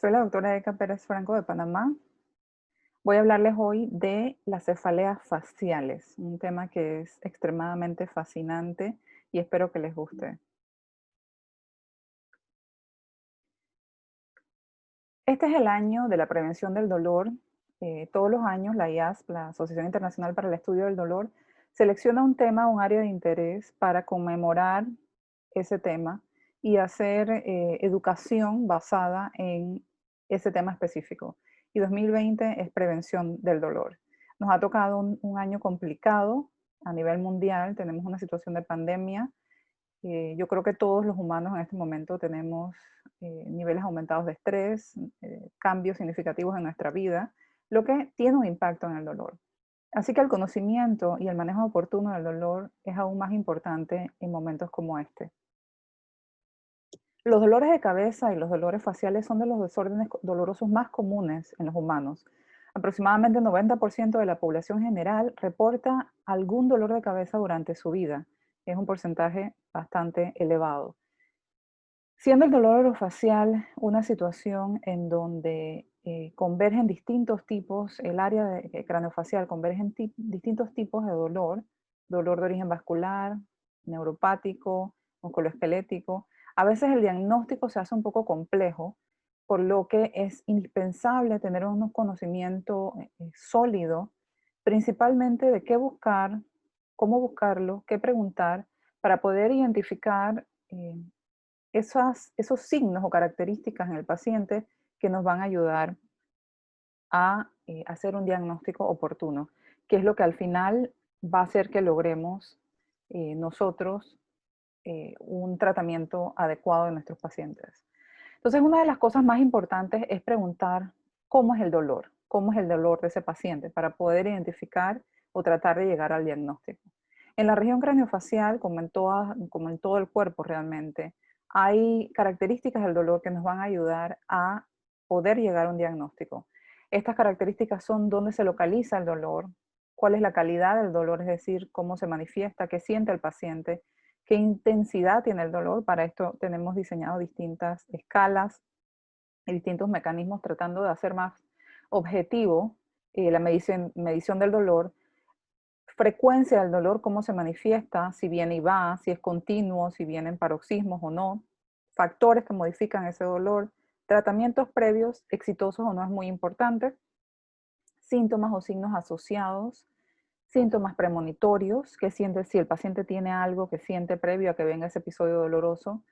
Soy la doctora Eka Pérez Franco de Panamá. Voy a hablarles hoy de las cefaleas faciales, un tema que es extremadamente fascinante y espero que les guste. Este es el año de la prevención del dolor. Todos los años la IASP, la Asociación Internacional para el Estudio del Dolor, selecciona un tema, un área de interés para conmemorar ese tema y hacer educación basada en ese tema específico. Y 2020 es prevención del dolor. Nos ha tocado un año complicado a nivel mundial, tenemos una situación de pandemia. Yo creo que todos los humanos en este momento tenemos niveles aumentados de estrés, cambios significativos en nuestra vida, lo que tiene un impacto en el dolor. Así que el conocimiento y el manejo oportuno del dolor es aún más importante en momentos como este. Los dolores de cabeza y los dolores faciales son de los desórdenes dolorosos más comunes en los humanos. Aproximadamente el 90% de la población general reporta algún dolor de cabeza durante su vida. Es un porcentaje bastante elevado. Siendo el dolor orofacial una situación en donde convergen distintos tipos, el área craneofacial convergen distintos tipos de dolor, dolor de origen vascular, neuropático, musculoesquelético. A veces el diagnóstico se hace un poco complejo, por lo que es indispensable tener un conocimiento sólido, principalmente de qué buscar, cómo buscarlo, qué preguntar, para poder identificar esos signos o características en el paciente que nos van a ayudar a hacer un diagnóstico oportuno, que es lo que al final va a hacer que logremos nosotros un tratamiento adecuado de nuestros pacientes. Entonces, una de las cosas más importantes es preguntar cómo es el dolor de ese paciente para poder identificar o tratar de llegar al diagnóstico. En la región craneofacial, como en todo el cuerpo realmente, hay características del dolor que nos van a ayudar a poder llegar a un diagnóstico. Estas características son dónde se localiza el dolor, cuál es la calidad del dolor, es decir, cómo se manifiesta, qué siente el paciente, qué intensidad tiene el dolor. Para esto tenemos diseñado distintas escalas y distintos mecanismos tratando de hacer más objetivo la medición del dolor, frecuencia del dolor, cómo se manifiesta, si viene y va, si es continuo, si vienen paroxismos o no, factores que modifican ese dolor, tratamientos previos, exitosos o no es muy importante, síntomas o signos asociados, síntomas premonitorios, que siente si el paciente tiene algo que siente previo a que venga ese episodio doloroso,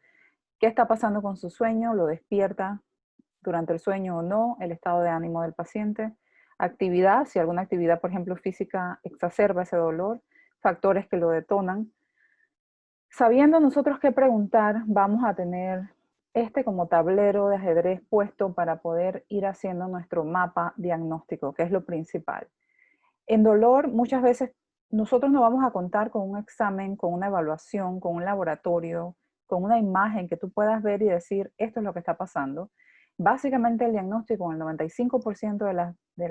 qué está pasando con su sueño, lo despierta durante el sueño o no, el estado de ánimo del paciente, actividad, si alguna actividad, por ejemplo, física exacerba ese dolor, factores que lo detonan. Sabiendo nosotros qué preguntar, vamos a tener este como tablero de ajedrez puesto para poder ir haciendo nuestro mapa diagnóstico, que es lo principal. En dolor, muchas veces nosotros no vamos a contar con un examen, con una evaluación, con un laboratorio, con una imagen que tú puedas ver y decir, esto es lo que está pasando. Básicamente el diagnóstico, el 95% de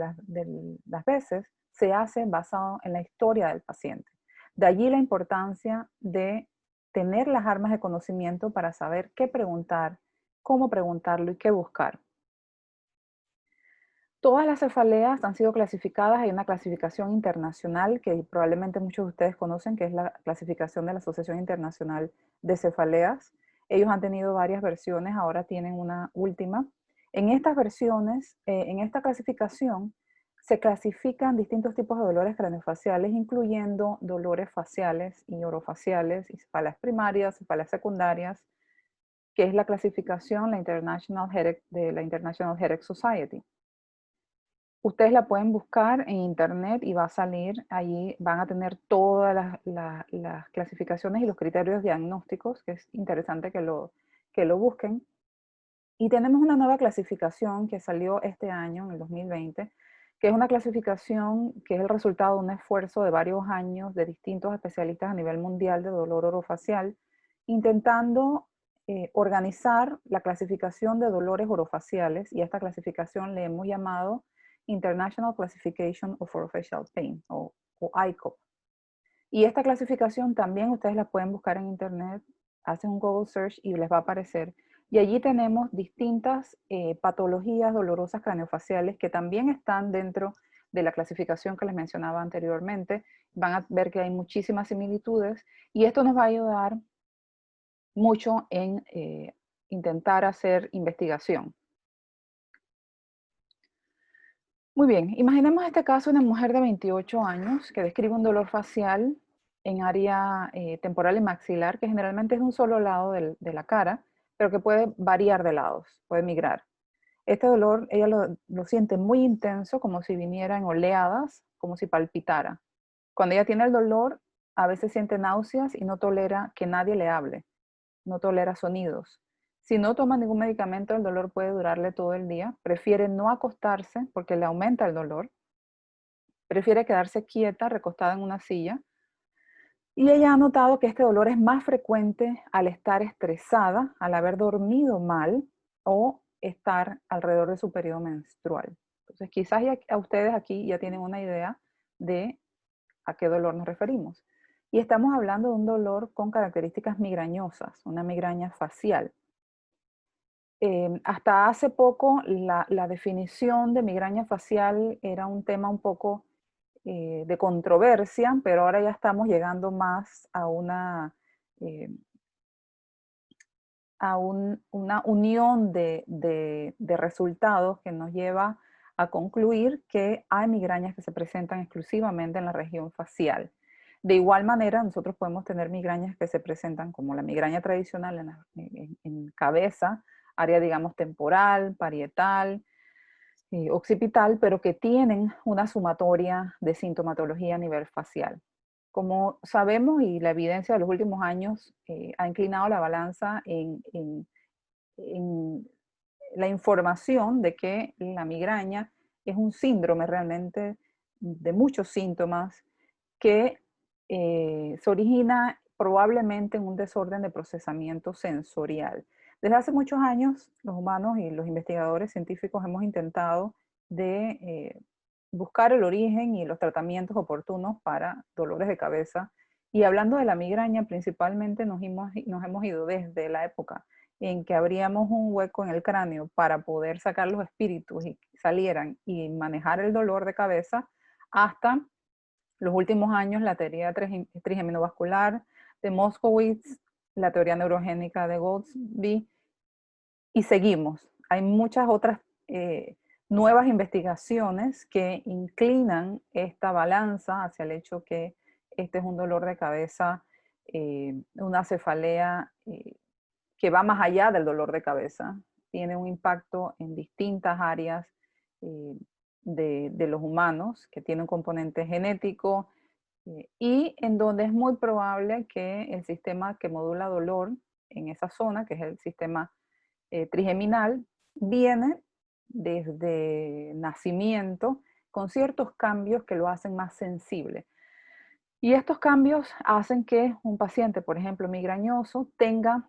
las veces, se hace basado en la historia del paciente. De allí la importancia de tener las armas de conocimiento para saber qué preguntar, cómo preguntarlo y qué buscar. Todas las cefaleas han sido clasificadas. Hay una clasificación internacional que probablemente muchos de ustedes conocen, que es la clasificación de la Asociación Internacional de Cefaleas. Ellos han tenido varias versiones, ahora tienen una última. En estas versiones, en esta clasificación, se clasifican distintos tipos de dolores craneofaciales, incluyendo dolores faciales y orofaciales, y cefaleas primarias, cefaleas secundarias, que es la clasificación de la International Headache Society. Ustedes la pueden buscar en internet y va a salir, allí van a tener todas las clasificaciones y los criterios diagnósticos, que es interesante que lo busquen. Y tenemos una nueva clasificación que salió este año, en el 2020, que es una clasificación que es el resultado de un esfuerzo de varios años de distintos especialistas a nivel mundial de dolor orofacial, intentando organizar la clasificación de dolores orofaciales, y a esta clasificación le hemos llamado International Classification of Orofacial Pain, o ICOP. Y esta clasificación también ustedes la pueden buscar en internet, hacen un Google search y les va a aparecer. Y allí tenemos distintas patologías dolorosas craneofaciales que también están dentro de la clasificación que les mencionaba anteriormente. Van a ver que hay muchísimas similitudes y esto nos va a ayudar mucho en intentar hacer investigación. Muy bien, imaginemos este caso de una mujer de 28 años que describe un dolor facial en área temporal y maxilar, que generalmente es de un solo lado de la cara, pero que puede variar de lados, puede migrar. Este dolor ella lo siente muy intenso, como si viniera en oleadas, como si palpitara. Cuando ella tiene el dolor, a veces siente náuseas y no tolera que nadie le hable, no tolera sonidos. Si no toma ningún medicamento, el dolor puede durarle todo el día. Prefiere no acostarse porque le aumenta el dolor. Prefiere quedarse quieta, recostada en una silla. Y ella ha notado que este dolor es más frecuente al estar estresada, al haber dormido mal o estar alrededor de su periodo menstrual. Entonces, quizás ya, a ustedes aquí ya tienen una idea de a qué dolor nos referimos. Y estamos hablando de un dolor con características migrañosas, una migraña facial. Hasta hace poco la definición de migraña facial era un tema un poco de controversia, pero ahora ya estamos llegando más eh, una unión de resultados que nos lleva a concluir que hay migrañas que se presentan exclusivamente en la región facial. De igual manera, nosotros podemos tener migrañas que se presentan como la migraña tradicional en cabeza, área, digamos, temporal, parietal, occipital, pero que tienen una sumatoria de sintomatología a nivel facial. Como sabemos y la evidencia de los últimos años ha inclinado la balanza en la información de que la migraña es un síndrome realmente de muchos síntomas que se origina probablemente en un desorden de procesamiento sensorial. Desde hace muchos años, los humanos y los investigadores científicos hemos intentado de buscar el origen y los tratamientos oportunos para dolores de cabeza. Y hablando de la migraña, principalmente nos hemos ido desde la época en que abríamos un hueco en el cráneo para poder sacar los espíritus y salieran y manejar el dolor de cabeza, hasta los últimos años la teoría trigeminovascular de Moskowitz, la teoría neurogénica de Goldsby, y seguimos. Hay muchas otras nuevas investigaciones que inclinan esta balanza hacia el hecho que este es un dolor de cabeza, una cefalea que va más allá del dolor de cabeza, tiene un impacto en distintas áreas eh, de los humanos, que tiene un componente genético y en donde es muy probable que el sistema que modula dolor en esa zona, que es el sistema trigeminal, viene desde nacimiento con ciertos cambios que lo hacen más sensible. Y estos cambios hacen que un paciente, por ejemplo, migrañoso, tenga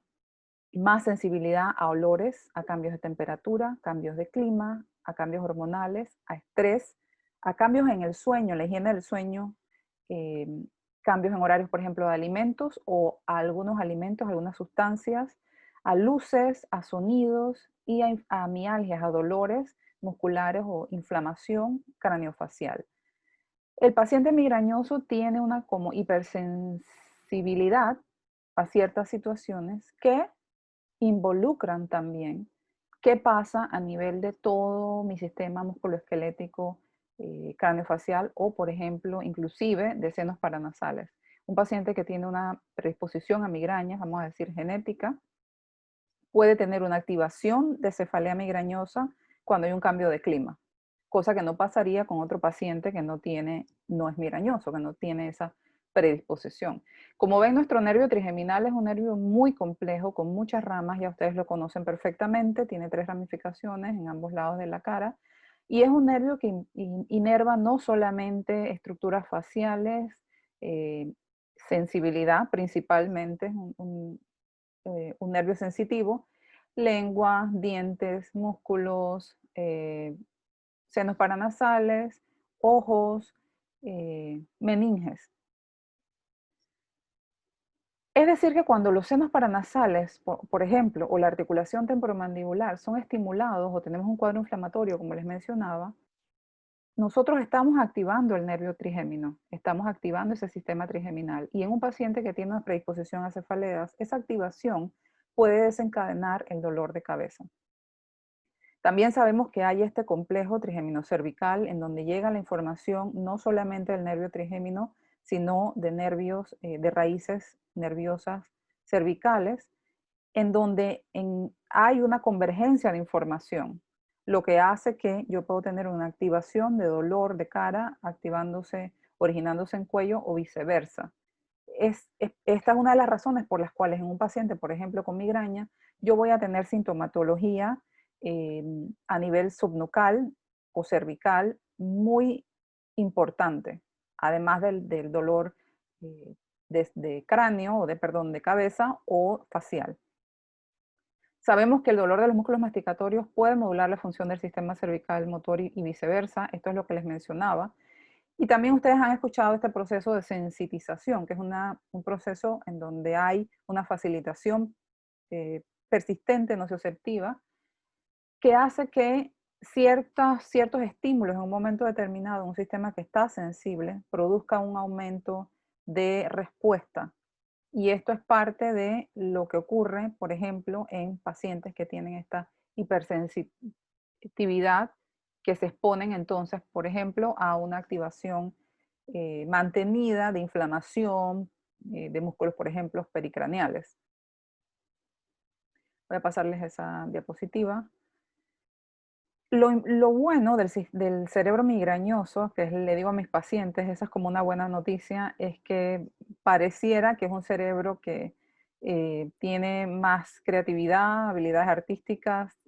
más sensibilidad a olores, a cambios de temperatura, cambios de clima, a cambios hormonales, a estrés, a cambios en el sueño, la higiene del sueño, eh, cambios en horarios, por ejemplo, de alimentos o a algunos alimentos, algunas sustancias, a luces, a sonidos y a mialgias, a dolores musculares o inflamación craneofacial. El paciente migrañoso tiene una como hipersensibilidad a ciertas situaciones que involucran también qué pasa a nivel de todo mi sistema musculoesquelético, craneofacial o, por ejemplo, inclusive de senos paranasales. Un paciente que tiene una predisposición a migrañas, vamos a decir genética, puede tener una activación de cefalea migrañosa cuando hay un cambio de clima, cosa que no pasaría con otro paciente que no es migrañoso, que no tiene esa predisposición. Como ven, nuestro nervio trigeminal es un nervio muy complejo, con muchas ramas, ya ustedes lo conocen perfectamente, tiene 3 ramificaciones en ambos lados de la cara, y es un nervio que inerva no solamente estructuras faciales, eh, sensibilidad principalmente, un nervio sensitivo, lengua, dientes, músculos, senos paranasales, ojos, meninges. Es decir, que cuando los senos paranasales, por ejemplo, o la articulación temporomandibular son estimulados o tenemos un cuadro inflamatorio, como les mencionaba, nosotros estamos activando el nervio trigémino, estamos activando ese sistema trigeminal. Y en un paciente que tiene una predisposición a cefaleas, esa activación puede desencadenar el dolor de cabeza. También sabemos que hay este complejo trigémino-cervical en donde llega la información no solamente del nervio trigémino, sino de nervios, de raíces nerviosas cervicales, en donde hay una convergencia de información, lo que hace que yo puedo tener una activación de dolor de cara, activándose, originándose en cuello o viceversa. Esta es una de las razones por las cuales en un paciente, por ejemplo, con migraña, yo voy a tener sintomatología a nivel subnucal o cervical muy importante, además del dolor de cráneo o perdón, de cabeza o facial. Sabemos que el dolor de los músculos masticatorios puede modular la función del sistema cervical motor y viceversa. Esto es lo que les mencionaba. Y también ustedes han escuchado este proceso de sensitización, que es un proceso en donde hay una facilitación persistente nocioceptiva que hace que ciertos estímulos en un momento determinado, un sistema que está sensible, produzca un aumento de respuesta. Y esto es parte de lo que ocurre, por ejemplo, en pacientes que tienen esta hipersensitividad, que se exponen entonces, por ejemplo, a una activación mantenida de inflamación de músculos, por ejemplo, pericraneales. Voy a pasarles esa diapositiva. Lo bueno del cerebro migrañoso, que le digo a mis pacientes, esa es como una buena noticia, es que pareciera que es un cerebro que tiene más creatividad, habilidades artísticas,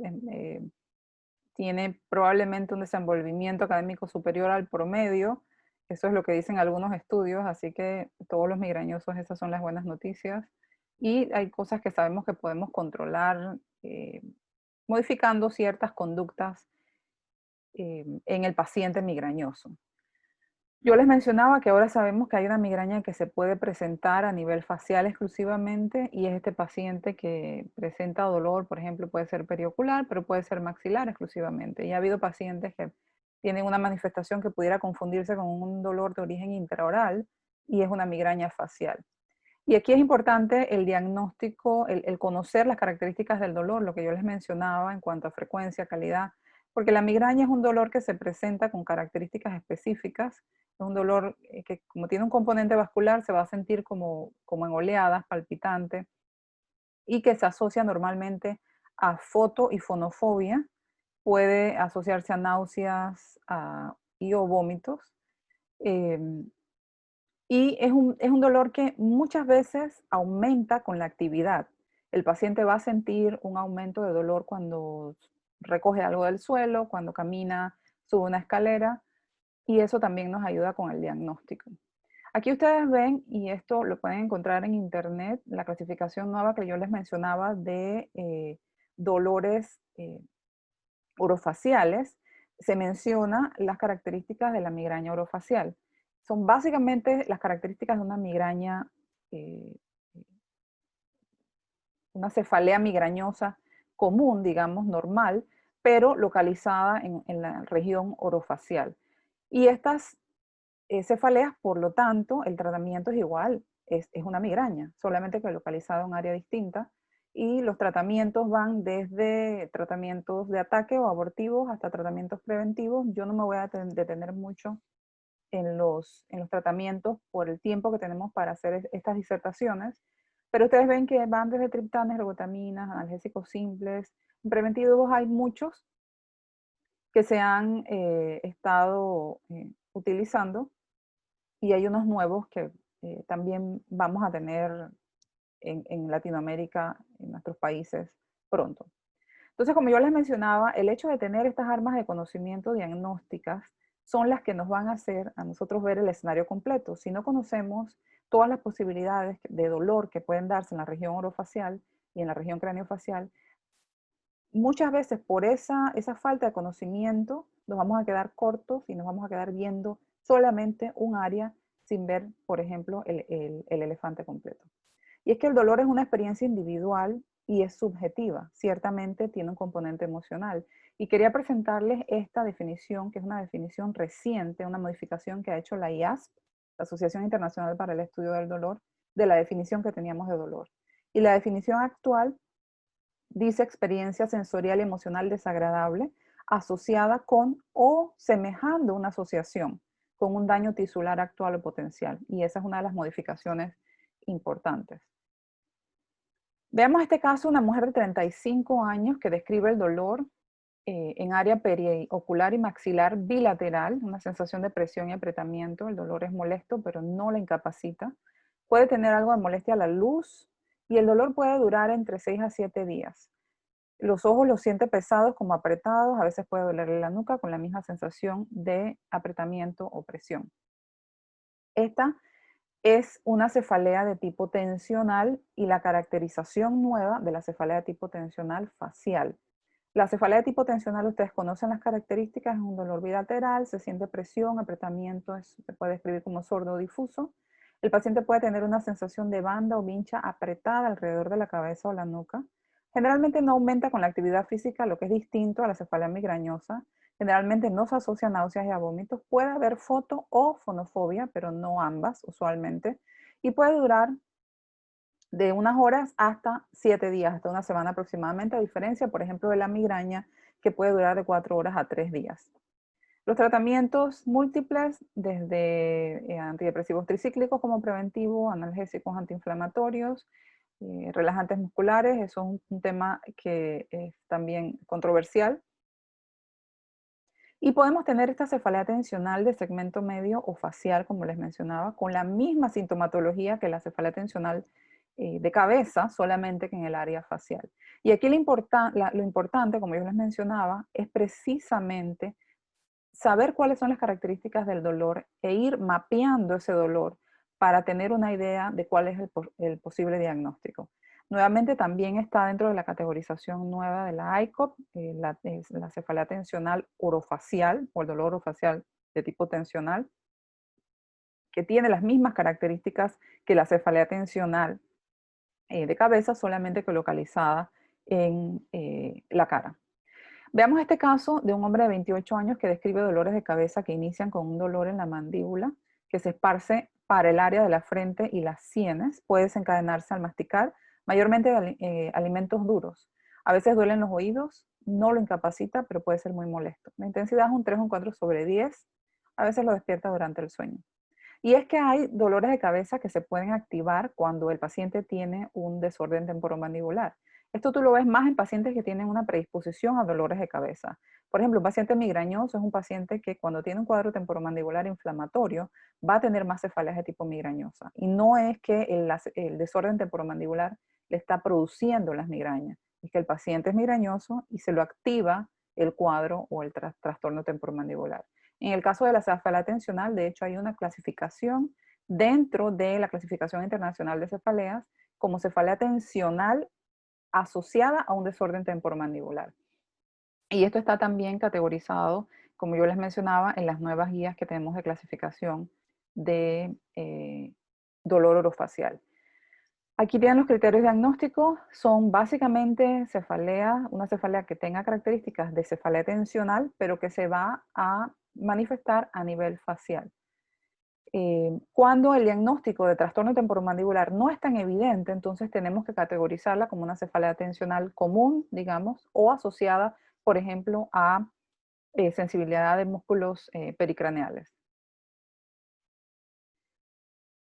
tiene probablemente un desenvolvimiento académico superior al promedio. Eso es lo que dicen algunos estudios, así que todos los migrañosos, esas son las buenas noticias. Y hay cosas que sabemos que podemos controlar modificando ciertas conductas en el paciente migrañoso. Yo les mencionaba que ahora sabemos que hay una migraña que se puede presentar a nivel facial exclusivamente y es este paciente que presenta dolor, por ejemplo, puede ser periocular, pero puede ser maxilar exclusivamente. Y ha habido pacientes que tienen una manifestación que pudiera confundirse con un dolor de origen intraoral y es una migraña facial. Y aquí es importante el diagnóstico, el conocer las características del dolor, lo que yo les mencionaba en cuanto a frecuencia, calidad, porque la migraña es un dolor que se presenta con características específicas, es un dolor que como tiene un componente vascular se va a sentir como en oleadas, palpitante, y que se asocia normalmente a foto y fonofobia, puede asociarse a náuseas y o vómitos. Y es un dolor que muchas veces aumenta con la actividad. El paciente va a sentir un aumento de dolor cuando recoge algo del suelo, cuando camina, sube una escalera, y eso también nos ayuda con el diagnóstico. Aquí ustedes ven, y esto lo pueden encontrar en internet, la clasificación nueva que yo les mencionaba de dolores orofaciales, se menciona las características de la migraña orofacial. Son básicamente las características de una migraña, eh, una cefalea migrañosa común, digamos, normal, pero localizada en la región orofacial. Y estas cefaleas, por lo tanto, el tratamiento es igual, es una migraña, solamente que localizada en un área distinta. Y los tratamientos van desde tratamientos de ataque o abortivos hasta tratamientos preventivos. Yo no me voy a detener mucho en los tratamientos por el tiempo que tenemos para hacer estas disertaciones, pero ustedes ven que van desde triptanes, ergotaminas, analgésicos simples. En preventivos hay muchos que se han estado utilizando y hay unos nuevos que también vamos a tener en Latinoamérica, en nuestros países, pronto. Entonces, como yo les mencionaba, el hecho de tener estas armas de conocimiento diagnósticas son las que nos van a hacer a nosotros ver el escenario completo. Si no conocemos todas las posibilidades de dolor que pueden darse en la región orofacial y en la región craneofacial, muchas veces por esa falta de conocimiento nos vamos a quedar cortos y nos vamos a quedar viendo solamente un área sin ver, por ejemplo, el elefante completo. Y es que el dolor es una experiencia individual y es subjetiva. Ciertamente tiene un componente emocional. Y quería presentarles esta definición, que es una definición reciente, una modificación que ha hecho la IASP, la Asociación Internacional para el Estudio del Dolor, de la definición que teníamos de dolor. Y la definición actual dice experiencia sensorial y emocional desagradable asociada con o semejando una asociación con un daño tisular actual o potencial. Y esa es una de las modificaciones importantes. Veamos este caso, una mujer de 35 años que describe el dolor en área periocular y maxilar bilateral, una sensación de presión y apretamiento. El dolor es molesto, pero no la incapacita. Puede tener algo de molestia a la luz y el dolor puede durar entre 6 a 7 días. Los ojos los siente pesados como apretados, a veces puede dolerle la nuca con la misma sensación de apretamiento o presión. Esta es una cefalea de tipo tensional y la caracterización nueva de la cefalea de tipo tensional facial. La cefalea de tipo tensional, ustedes conocen las características, es un dolor bilateral, se siente presión, apretamiento, se puede describir como sordo o difuso. El paciente puede tener una sensación de banda o vincha apretada alrededor de la cabeza o la nuca. Generalmente no aumenta con la actividad física, lo que es distinto a la cefalea migrañosa. Generalmente no se asocia a náuseas y a vómitos. Puede haber foto o fonofobia, pero no ambas usualmente. Y puede durar de unas horas hasta 7 días, hasta una semana aproximadamente, a diferencia, por ejemplo, de la migraña, que puede durar de 4 horas a 3 días. Los tratamientos múltiples, desde antidepresivos tricíclicos como preventivo, analgésicos antiinflamatorios, relajantes musculares, eso es un tema que es también controversial. Y podemos tener esta cefalea tensional de segmento medio o facial, como les mencionaba, con la misma sintomatología que la cefalea tensional de cabeza, solamente que en el área facial. Y aquí lo importante, como yo les mencionaba, es precisamente saber cuáles son las características del dolor e ir mapeando ese dolor para tener una idea de cuál es el posible diagnóstico. Nuevamente también está dentro de la categorización nueva de la ICOP, la cefalea tensional orofacial o el dolor orofacial de tipo tensional, que tiene las mismas características que la cefalea tensional de cabeza, solamente que localizada en la cara. Veamos este caso de un hombre de 28 años que describe dolores de cabeza que inician con un dolor en la mandíbula, que se esparce para el área de la frente y las sienes. Puede desencadenarse al masticar, mayormente de alimentos duros. A veces duelen los oídos, no lo incapacita, pero puede ser muy molesto. La intensidad es un 3 o un 4 sobre 10. A veces lo despierta durante el sueño. Y es que hay dolores de cabeza que se pueden activar cuando el paciente tiene un desorden temporomandibular. Esto tú lo ves más en pacientes que tienen una predisposición a dolores de cabeza. Por ejemplo, un paciente migrañoso es un paciente que cuando tiene un cuadro temporomandibular inflamatorio va a tener más cefaleas de tipo migrañosa. Y no es que el desorden temporomandibular le está produciendo las migrañas, es que el paciente es migrañoso y se lo activa el cuadro o el trastorno temporomandibular. En el caso de la cefalea tensional, de hecho, hay una clasificación dentro de la clasificación internacional de cefaleas como cefalea tensional asociada a un desorden temporomandibular. Y esto está también categorizado, como yo les mencionaba, en las nuevas guías que tenemos de clasificación de dolor orofacial. Aquí tienen los criterios diagnósticos, son básicamente una cefalea que tenga características de cefalea tensional, pero que se va a manifestar a nivel facial. Cuando el diagnóstico de trastorno temporomandibular no es tan evidente, entonces tenemos que categorizarla como una cefalea tensional común, digamos, o asociada, por ejemplo, a sensibilidad de músculos pericraneales.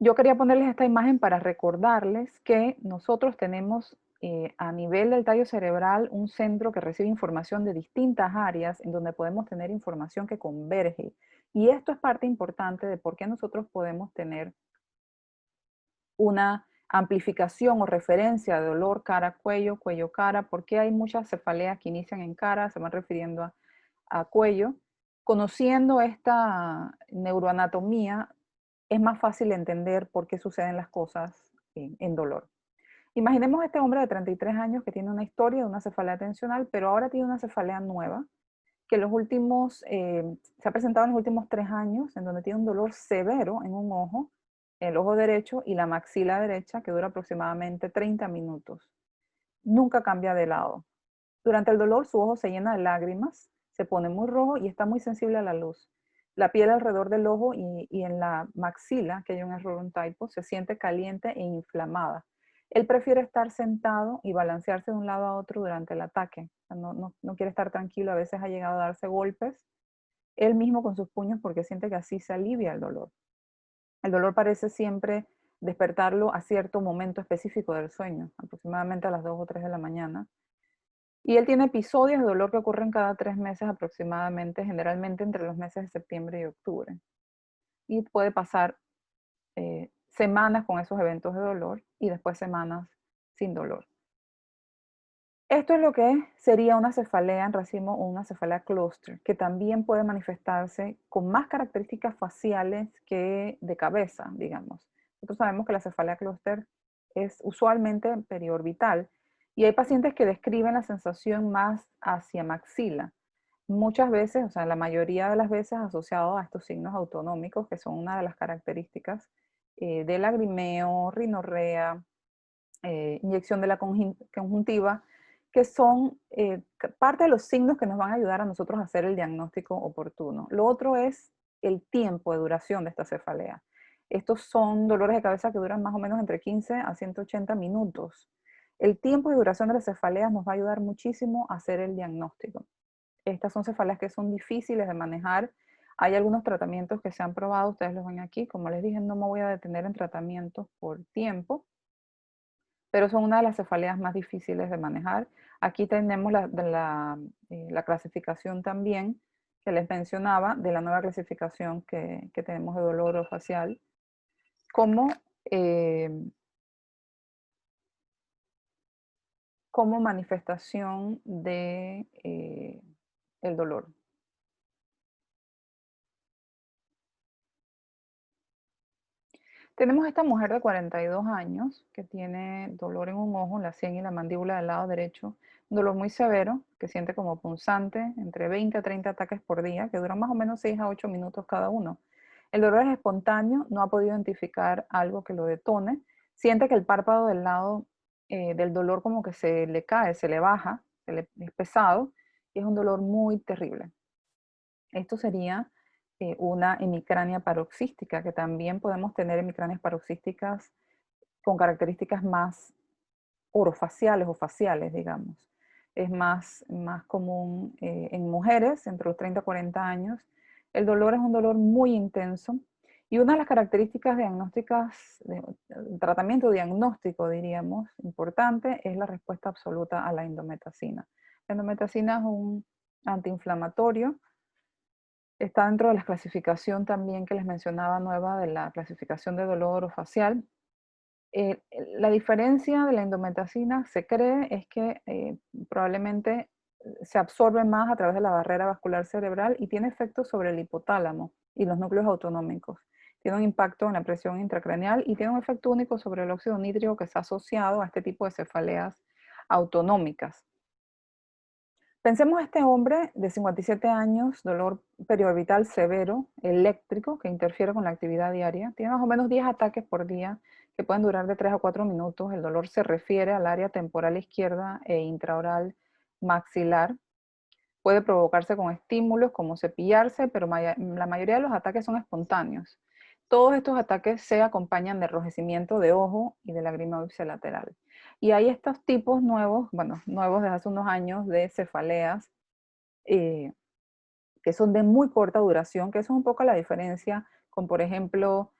Yo quería ponerles esta imagen para recordarles que nosotros tenemos a nivel del tallo cerebral un centro que recibe información de distintas áreas en donde podemos tener información que converge. Y esto es parte importante de por qué nosotros podemos tener una amplificación o referencia de dolor cara-cuello, cuello-cara, porque hay muchas cefaleas que inician en cara, se van refiriendo a cuello. Conociendo esta neuroanatomía, es más fácil entender por qué suceden las cosas en dolor. Imaginemos a este hombre de 33 años que tiene una historia de una cefalea tensional, pero ahora tiene una cefalea nueva, que se ha presentado en los últimos 3 años, en donde tiene un dolor severo en un ojo, el ojo derecho y la maxila derecha, que dura aproximadamente 30 minutos. Nunca cambia de lado. Durante el dolor su ojo se llena de lágrimas, se pone muy rojo y está muy sensible a la luz. La piel alrededor del ojo y en la maxila, que hay un error, un typo, se siente caliente e inflamada. Él prefiere estar sentado y balancearse de un lado a otro durante el ataque. No quiere estar tranquilo, a veces ha llegado a darse golpes él mismo con sus puños porque siente que así se alivia el dolor. El dolor parece siempre despertarlo a cierto momento específico del sueño, aproximadamente a las 2 o 3 de la mañana. Y él tiene episodios de dolor que ocurren cada 3 meses aproximadamente, generalmente entre los meses de septiembre y octubre. Y puede pasar semanas con esos eventos de dolor y después semanas sin dolor. Esto es lo que sería una cefalea en racimo o una cefalea cluster, que también puede manifestarse con más características faciales que de cabeza, digamos. Nosotros sabemos que la cefalea cluster es usualmente periorbital y hay pacientes que describen la sensación más hacia maxila. Muchas veces, o sea, la mayoría de las veces asociado a estos signos autonómicos, que son una de las características de lagrimeo, rinorrea, inyección de la conjuntiva, que son parte de los signos que nos van a ayudar a nosotros a hacer el diagnóstico oportuno. Lo otro es el tiempo de duración de esta cefalea. Estos son dolores de cabeza que duran más o menos entre 15 a 180 minutos. El tiempo de duración de las cefaleas nos va a ayudar muchísimo a hacer el diagnóstico. Estas son cefaleas que son difíciles de manejar. Hay algunos tratamientos que se han probado, ustedes los ven aquí. Como les dije, no me voy a detener en tratamientos por tiempo, pero son una de las cefaleas más difíciles de manejar. Aquí tenemos la clasificación también que les mencionaba, de la nueva clasificación que tenemos de dolor orofacial, como, eh, como manifestación de el dolor. Tenemos esta mujer de 42 años que tiene dolor en un ojo, en la sien y la mandíbula del lado derecho, un dolor muy severo que siente como punzante, entre 20 a 30 ataques por día, que duran más o menos 6 a 8 minutos cada uno. El dolor es espontáneo, no ha podido identificar algo que lo detone, siente que el párpado del lado del dolor como que se le cae, se le baja, es pesado y es un dolor muy terrible. Esto sería una hemicrania paroxística, que también podemos tener hemicranias paroxísticas con características más orofaciales o faciales, digamos. Es más común en mujeres entre los 30 y 40 años. El dolor es un dolor muy intenso y una de las características diagnósticas, tratamiento diagnóstico, diríamos, importante, es la respuesta absoluta a la indometacina. La indometacina es un antiinflamatorio. Está dentro de la clasificación también que les mencionaba nueva de la clasificación de dolor orofacial. La diferencia de la indometacina se cree es que probablemente se absorbe más a través de la barrera vascular cerebral y tiene efectos sobre el hipotálamo y los núcleos autonómicos. Tiene un impacto en la presión intracraneal y tiene un efecto único sobre el óxido nítrico que está asociado a este tipo de cefaleas autonómicas. Pensemos en este hombre de 57 años, dolor periorbital severo, eléctrico, que interfiere con la actividad diaria. Tiene más o menos 10 ataques por día que pueden durar de 3 a 4 minutos. El dolor se refiere al área temporal izquierda e intraoral maxilar. Puede provocarse con estímulos como cepillarse, pero la mayoría de los ataques son espontáneos. Todos estos ataques se acompañan de enrojecimiento de ojo y de lagrimal lateral. Y hay estos tipos nuevos, bueno, nuevos desde hace unos años, de cefaleas, que son de muy corta duración, que eso es un poco la diferencia con, por ejemplo,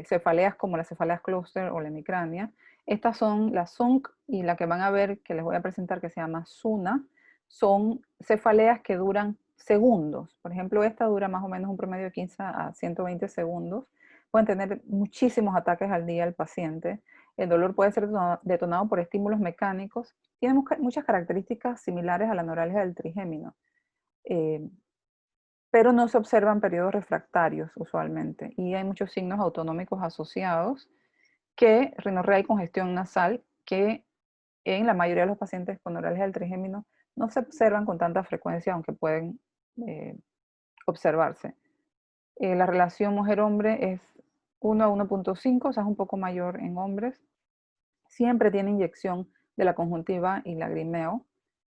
cefaleas como las cefaleas cluster o la hemicrania. Estas son la ZUNC y la que van a ver, que les voy a presentar, que se llama SUNA, son cefaleas que duran segundos. Por ejemplo, esta dura más o menos un promedio de 15 a 120 segundos. Pueden tener muchísimos ataques al día el paciente. El dolor puede ser detonado por estímulos mecánicos. Tiene muchas características similares a la neuralgia del trigémino. Pero no se observan periodos refractarios usualmente. Y hay muchos signos autonómicos asociados, que rinorrea y congestión nasal, que en la mayoría de los pacientes con neuralgia del trigémino no se observan con tanta frecuencia, aunque pueden observarse. La relación mujer-hombre es 1 a 1.5, o sea, es un poco mayor en hombres. Siempre tiene inyección de la conjuntiva y lagrimeo.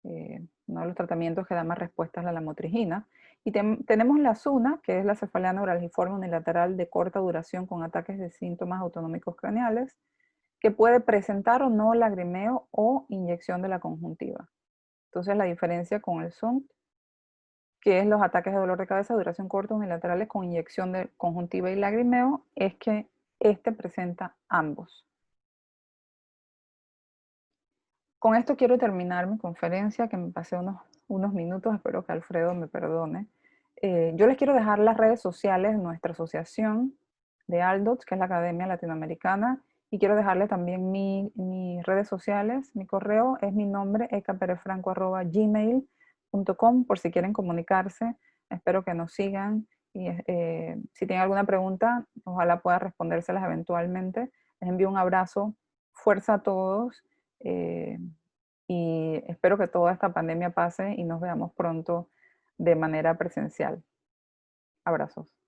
Uno de los tratamientos que da más respuesta es la lamotrigina. Y tenemos la SUNA, que es la cefalea neuralgiforme unilateral de corta duración con ataques de síntomas autonómicos craneales, que puede presentar o no lagrimeo o inyección de la conjuntiva. Entonces la diferencia con el SUNT, que es los ataques de dolor de cabeza de duración corta unilaterales con inyección de conjuntiva y lagrimeo, es que este presenta ambos. Con esto quiero terminar mi conferencia, que me pasé unos minutos, espero que Alfredo me perdone. Yo les quiero dejar las redes sociales de nuestra asociación de ALDOTS, que es la Academia Latinoamericana, y quiero dejarle también mis redes sociales. Mi correo es mi nombre, ekaperefranco@gmail.com, por si quieren comunicarse. Espero que nos sigan y si tienen alguna pregunta, ojalá pueda respondérselas eventualmente. Les envío un abrazo, fuerza a todos. Y espero que toda esta pandemia pase y nos veamos pronto de manera presencial. Abrazos.